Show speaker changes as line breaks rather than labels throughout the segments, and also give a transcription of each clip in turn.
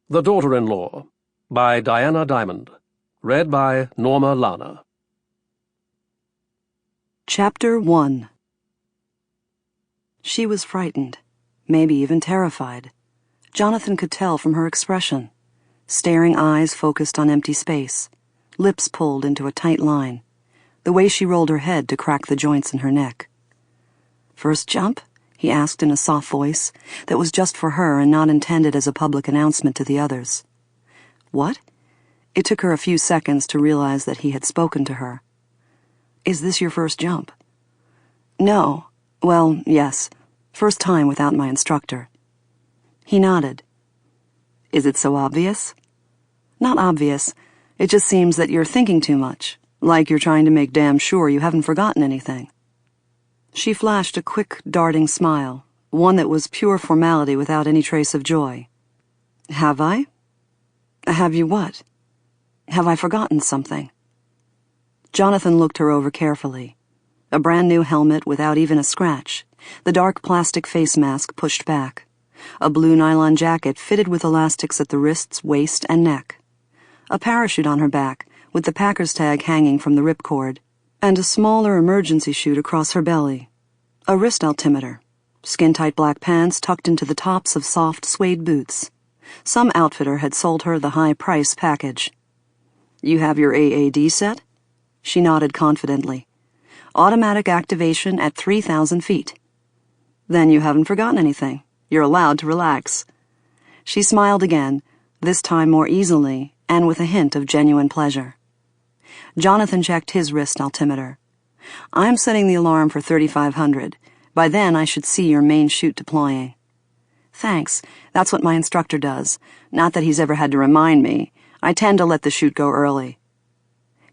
The Daughter-in-Law by Diana Diamond. Read by Noma Lana.
Chapter 1. She was frightened, maybe even terrified. Jonathan could tell from her expression. Staring eyes focused on empty space, lips pulled into a tight line, the way she rolled her head to crack the joints in her neck. "First jump?" he asked in a soft voice that was just for her and not intended as a public announcement to the others. What? It took her a few seconds to realize that he had spoken to her. "Is this your first jump?" "No. Well, yes. First time without my instructor." He nodded. "Is it so obvious?" "Not obvious. It just seems that you're thinking too much, like you're trying to make damn sure you haven't forgotten anything." She flashed a quick, darting smile, one that was pure formality without any trace of joy. "Have I?" "Have you what?" "Have I forgotten something?" Jonathan looked her over carefully. A brand new helmet without even a scratch, the dark plastic face mask pushed back, a blue nylon jacket fitted with elastics at the wrists, waist, and neck, a parachute on her back with the packer's tag hanging from the ripcord, and a smaller emergency chute across her belly, a wrist altimeter, skin-tight black pants tucked into the tops of soft suede boots. Some outfitter had sold her the high-price package. "You have your AAD set?" She nodded confidently. "Automatic activation at 3,000 feet. "Then you haven't forgotten anything. You're allowed to relax." She smiled again, this time more easily and with a hint of genuine pleasure. Jonathan checked his wrist altimeter. "I'm setting the alarm for 3,500. By then I should see your main chute deploying." "Thanks. That's what my instructor does. Not that he's ever had to remind me. I tend to let the chute go early."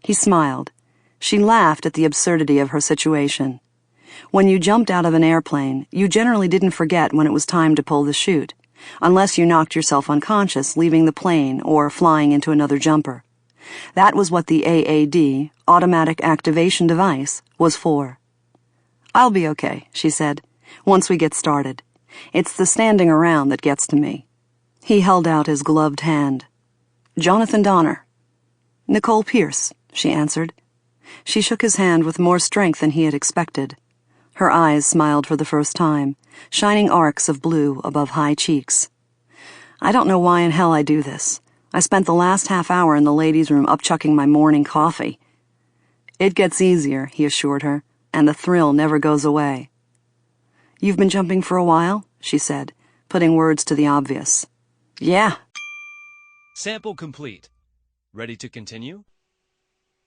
He smiled. She laughed at the absurdity of her situation. When you jumped out of an airplane, you generally didn't forget when it was time to pull the chute, unless you knocked yourself unconscious leaving the plane or flying into another jumper. That was what the AAD, automatic activation device, was for. "I'll be okay," she said, "once we get started. It's the standing around that gets to me." He held out his gloved hand. "Jonathan Donner." "Nicole Pierce," she answered. She shook his hand with more strength than he had expected. Her eyes smiled for the first time, shining arcs of blue above high cheeks. "I don't know why in hell I do this. I spent the last half hour in the ladies' room upchucking my morning coffee." "It gets easier," he assured her, "and the thrill never goes away." "You've been jumping for a while?" she said, putting words to the obvious. "Yeah."
Sample complete. Ready to continue?